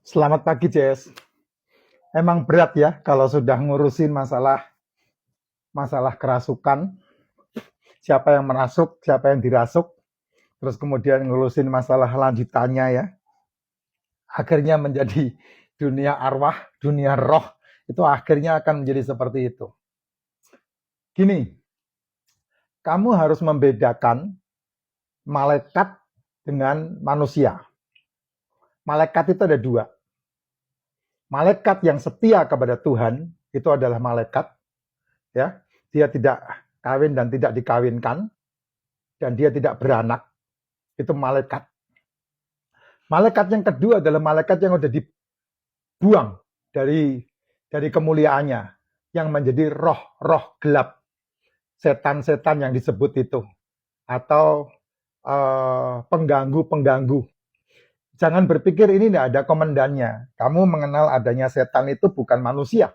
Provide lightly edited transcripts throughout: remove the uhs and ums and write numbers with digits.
Selamat pagi, Jess. Emang berat ya kalau sudah ngurusin masalah kerasukan, siapa yang merasuk, siapa yang dirasuk, terus kemudian ngurusin masalah lanjutannya ya. Akhirnya menjadi dunia arwah, dunia roh, itu akhirnya akan menjadi seperti itu. Gini, kamu harus membedakan malaikat dengan manusia. Malaikat itu ada dua. Malaikat yang setia kepada Tuhan, itu adalah malaikat, ya, dia tidak kawin dan tidak dikawinkan, dan dia tidak beranak, itu malaikat. Malaikat yang kedua adalah malaikat yang sudah dibuang dari kemuliaannya, yang menjadi roh-roh gelap, setan-setan yang disebut itu, atau pengganggu-pengganggu. Jangan berpikir ini tidak ada komandannya. Kamu mengenal adanya setan itu bukan manusia.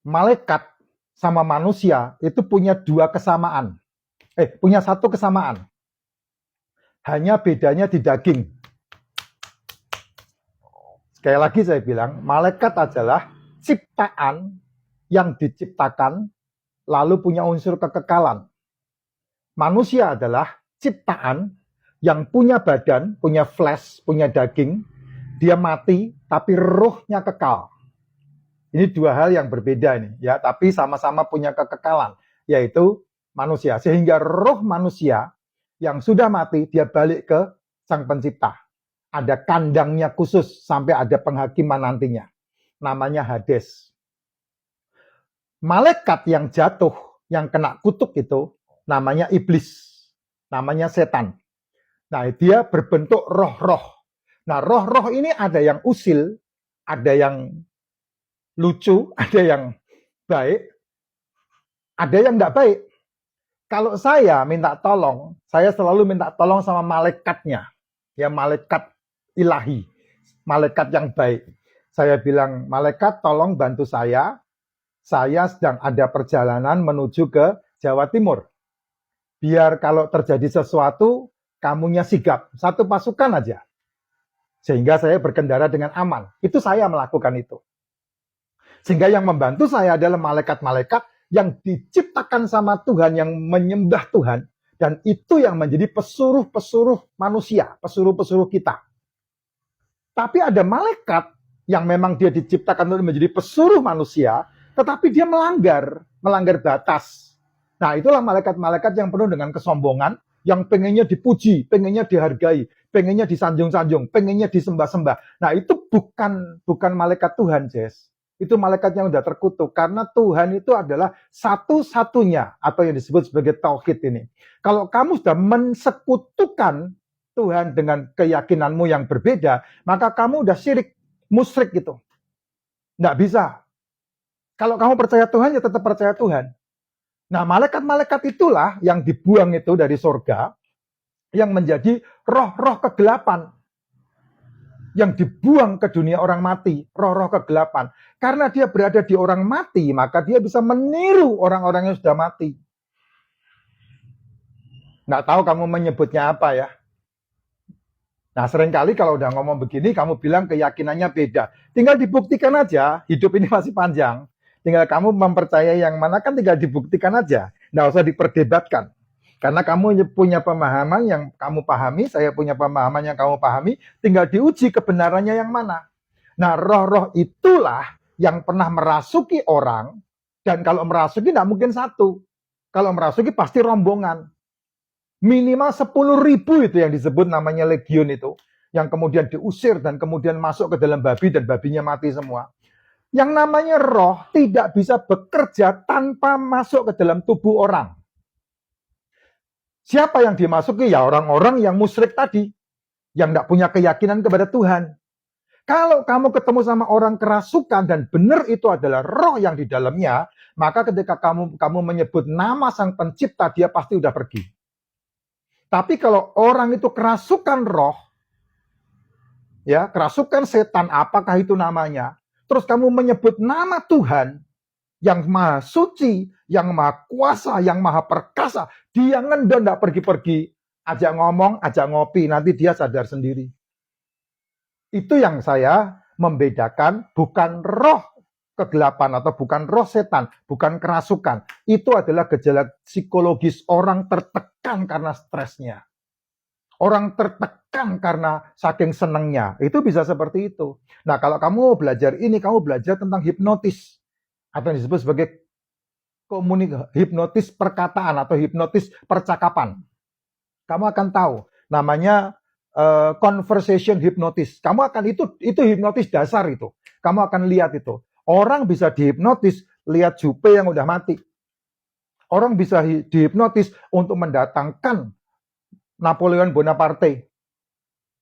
Malaikat sama manusia itu punya dua kesamaan. Punya satu kesamaan. Hanya bedanya di daging. Sekali lagi saya bilang, malaikat adalah ciptaan yang diciptakan lalu punya unsur kekekalan. Manusia adalah ciptaan yang punya badan, punya flesh, punya daging, dia mati tapi ruhnya kekal. Ini dua hal yang berbeda nih, ya, tapi sama-sama punya kekekalan, yaitu manusia. Sehingga roh manusia yang sudah mati dia balik ke Sang Pencipta. Ada kandangnya khusus sampai ada penghakiman nantinya. Namanya Hades. Malaikat yang jatuh, yang kena kutuk itu namanya iblis, namanya setan. Nah, dia berbentuk roh-roh. Nah, roh-roh ini ada yang usil, ada yang lucu, ada yang baik, ada yang nggak baik. Kalau saya minta tolong, saya selalu minta tolong sama malaikatnya, ya, malaikat ilahi, malaikat yang baik. Saya bilang, malaikat tolong bantu saya sedang ada perjalanan menuju ke Jawa Timur. Biar kalau terjadi sesuatu, kamunya sigap, satu pasukan aja. Sehingga saya berkendara dengan aman. Itu saya melakukan itu. Sehingga yang membantu saya adalah malaikat-malaikat yang diciptakan sama Tuhan, yang menyembah Tuhan. Dan itu yang menjadi pesuruh-pesuruh manusia, pesuruh-pesuruh kita. Tapi ada malaikat yang memang dia diciptakan untuk menjadi pesuruh manusia, tetapi dia melanggar batas. Nah, itulah malaikat-malaikat yang penuh dengan kesombongan, yang pengennya dipuji, pengennya dihargai, pengennya disanjung-sanjung, pengennya disembah-sembah. Nah, itu bukan malaikat Tuhan, Jess. Itu malaikat yang sudah terkutuk. Karena Tuhan itu adalah satu-satunya, atau yang disebut sebagai tauhid ini. Kalau kamu sudah mensekutukan Tuhan dengan keyakinanmu yang berbeda, maka kamu udah syirik, musyrik gitu. Nggak bisa. Kalau kamu percaya Tuhan, ya tetap percaya Tuhan. Nah, malaikat-malaikat itulah yang dibuang itu dari surga, yang menjadi roh-roh kegelapan, yang dibuang ke dunia orang mati, roh-roh kegelapan. Karena dia berada di orang mati, maka dia bisa meniru orang-orang yang sudah mati. Nggak tahu kamu menyebutnya apa ya. Nah, seringkali kalau udah ngomong begini, kamu bilang keyakinannya beda. Tinggal dibuktikan aja, hidup ini masih panjang. Tinggal kamu mempercayai yang mana, kan tinggal dibuktikan aja. Nggak usah diperdebatkan. Karena kamu punya pemahaman yang kamu pahami, saya punya pemahaman yang kamu pahami, tinggal diuji kebenarannya yang mana. Nah, roh-roh itulah yang pernah merasuki orang, dan kalau merasuki nggak mungkin satu. Kalau merasuki pasti rombongan. Minimal 10.000 itu yang disebut namanya legion itu, yang kemudian diusir dan kemudian masuk ke dalam babi dan babinya mati semua. Yang namanya roh tidak bisa bekerja tanpa masuk ke dalam tubuh orang. Siapa yang dimasuki? Ya orang-orang yang musyrik tadi, yang tidak punya keyakinan kepada Tuhan. Kalau kamu ketemu sama orang kerasukan dan benar itu adalah roh yang di dalamnya, maka ketika kamu menyebut nama Sang Pencipta, dia pasti udah pergi. Tapi kalau orang itu kerasukan roh, ya, kerasukan setan, apakah itu namanya? Terus kamu menyebut nama Tuhan yang maha suci, yang maha kuasa, yang maha perkasa, dia ngendon, tidak pergi-pergi, ajak ngomong, ajak ngopi, nanti dia sadar sendiri. Itu yang saya membedakan, bukan roh kegelapan atau bukan roh setan, bukan kerasukan. Itu adalah gejala psikologis orang tertekan karena stresnya. Orang tertekan karena saking senengnya. Itu bisa seperti itu. Nah, kalau kamu belajar ini, kamu belajar tentang hipnotis. Atau yang disebut sebagai hipnotis perkataan atau hipnotis percakapan. Kamu akan tahu. Namanya conversation hypnosis. Kamu akan itu hipnotis dasar itu. Kamu akan lihat itu. Orang bisa dihipnotis lihat Jupe yang udah mati. Orang bisa dihipnotis untuk mendatangkan Napoleon Bonaparte.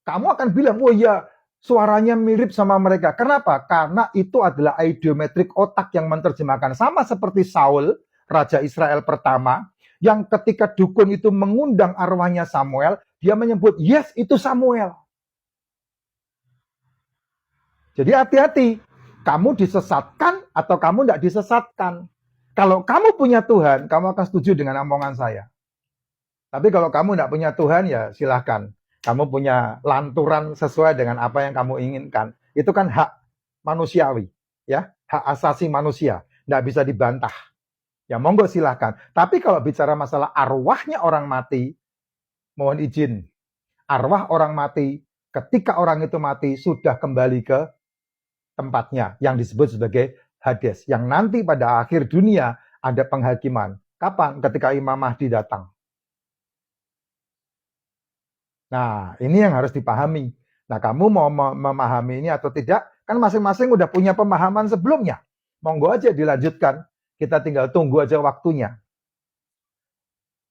Kamu akan bilang, oh iya, suaranya mirip sama mereka. Kenapa? Karena itu adalah ideometrik otak yang menerjemahkan. Sama seperti Saul, Raja Israel pertama, yang ketika dukun itu mengundang arwahnya Samuel, dia menyebut, yes, itu Samuel. Jadi hati-hati, kamu disesatkan atau kamu tidak disesatkan. Kalau kamu punya Tuhan, kamu akan setuju dengan omongan saya. Tapi kalau kamu tidak punya Tuhan, ya silahkan. Kamu punya lanturan sesuai dengan apa yang kamu inginkan. Itu kan hak manusiawi, ya, hak asasi manusia. Tidak bisa dibantah. Ya monggo silahkan. Tapi kalau bicara masalah arwahnya orang mati, mohon izin. Arwah orang mati, ketika orang itu mati, sudah kembali ke tempatnya yang disebut sebagai Hades. Yang nanti pada akhir dunia ada penghakiman. Kapan? Ketika Imam Mahdi datang. Nah, ini yang harus dipahami. Nah, kamu mau memahami ini atau tidak? Kan masing-masing udah punya pemahaman sebelumnya. Monggo aja dilanjutkan. Kita tinggal tunggu aja waktunya.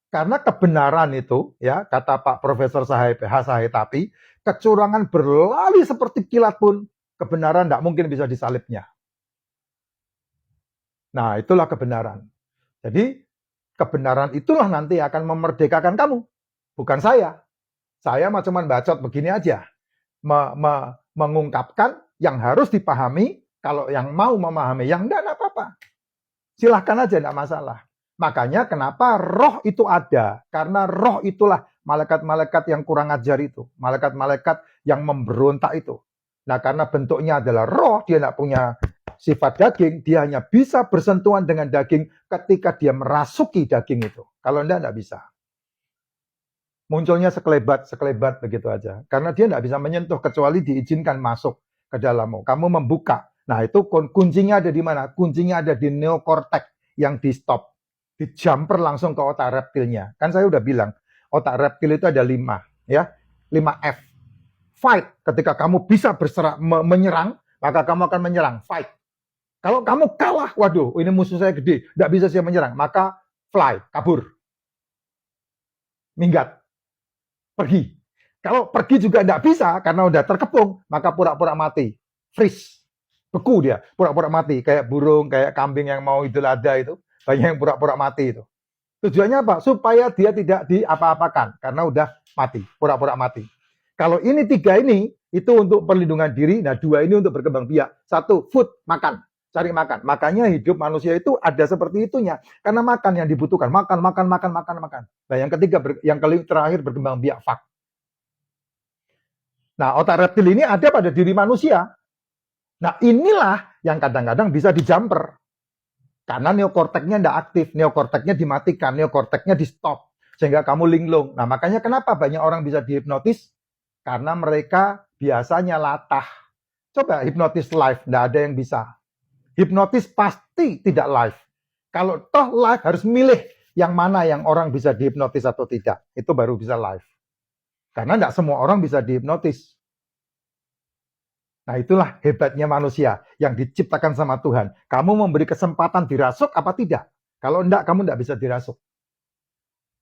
Karena kebenaran itu, ya kata Pak Profesor Sahetapi, kecurangan berlari seperti kilat pun, kebenaran tidak mungkin bisa disalibnya. Nah, itulah kebenaran. Jadi, kebenaran itulah nanti akan memerdekakan kamu. Bukan saya. Saya cuma bacot begini aja. Mengungkapkan yang harus dipahami, kalau yang mau memahami, yang enggak apa-apa. Silahkan aja, enggak masalah. Makanya kenapa roh itu ada? Karena roh itulah malaikat-malaikat yang kurang ajar itu. Malaikat-malaikat yang memberontak itu. Nah, karena bentuknya adalah roh, dia enggak punya sifat daging, dia hanya bisa bersentuhan dengan daging ketika dia merasuki daging itu. Kalau enggak bisa. Munculnya sekelebat begitu aja. Karena dia enggak bisa menyentuh kecuali diizinkan masuk ke dalammu. Kamu membuka. Nah, itu kuncinya ada di mana? Kuncinya ada di neokortex yang di stop. Dijumper langsung ke otak reptilnya. Kan saya udah bilang, otak reptil itu ada 5, ya. 5F. Fight. Ketika kamu bisa menyerang, maka kamu akan menyerang. Fight. Kalau kamu kalah, waduh, ini musuh saya gede, tidak bisa saya menyerang, maka fly, kabur. Minggat. Pergi. Kalau pergi juga tidak bisa, karena udah terkepung, maka pura-pura mati. Freeze. Beku dia, pura-pura mati. Kayak burung, kayak kambing yang mau Idul Adha itu. Banyak yang pura-pura mati itu. Tujuannya apa? Supaya dia tidak diapa-apakan. Karena udah mati, pura-pura mati. Kalau ini 3 ini, itu untuk perlindungan diri. Nah, 2 ini untuk berkembang biak. 1, food, makan. Cari makan. Makanya hidup manusia itu ada seperti itunya. Karena makan yang dibutuhkan. Makan. Nah, yang ketiga, yang terakhir berkembang biak. Fak. Nah, otak reptil ini ada pada diri manusia. Nah, inilah yang kadang-kadang bisa dijumper. Karena neokorteknya tidak aktif, neokorteknya dimatikan, neokorteknya di stop. Sehingga kamu linglung. Nah, makanya kenapa banyak orang bisa dihipnotis? Karena mereka biasanya latah. Coba hipnotis live, tidak ada yang bisa. Hipnotis pasti tidak live. Kalau toh live harus milih yang mana yang orang bisa dihipnotis atau tidak. Itu baru bisa live. Karena tidak semua orang bisa dihipnotis. Nah, itulah hebatnya manusia yang diciptakan sama Tuhan. Kamu memberi kesempatan dirasuk apa tidak? Kalau enggak, kamu enggak bisa dirasuk.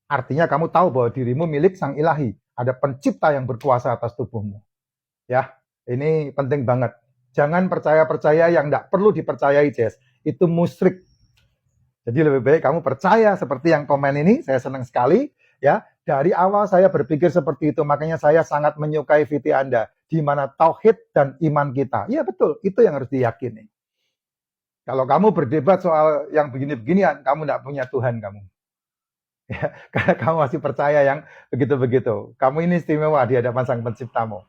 Artinya kamu tahu bahwa dirimu milik Sang Ilahi. Ada pencipta yang berkuasa atas tubuhmu. Ya, ini penting banget. Jangan percaya-percaya yang enggak perlu dipercayai, Jess. Itu musyrik. Jadi lebih baik kamu percaya seperti yang komen ini. Saya senang sekali. Ya, dari awal saya berpikir seperti itu. Makanya saya sangat menyukai VT Anda. Di mana tauhid dan iman kita. Iya betul, itu yang harus diyakini. Kalau kamu berdebat soal yang begini-beginian, kamu tidak punya Tuhan kamu. Ya, karena kamu masih percaya yang begitu-begitu. Kamu ini istimewa di hadapan Sang Penciptamu.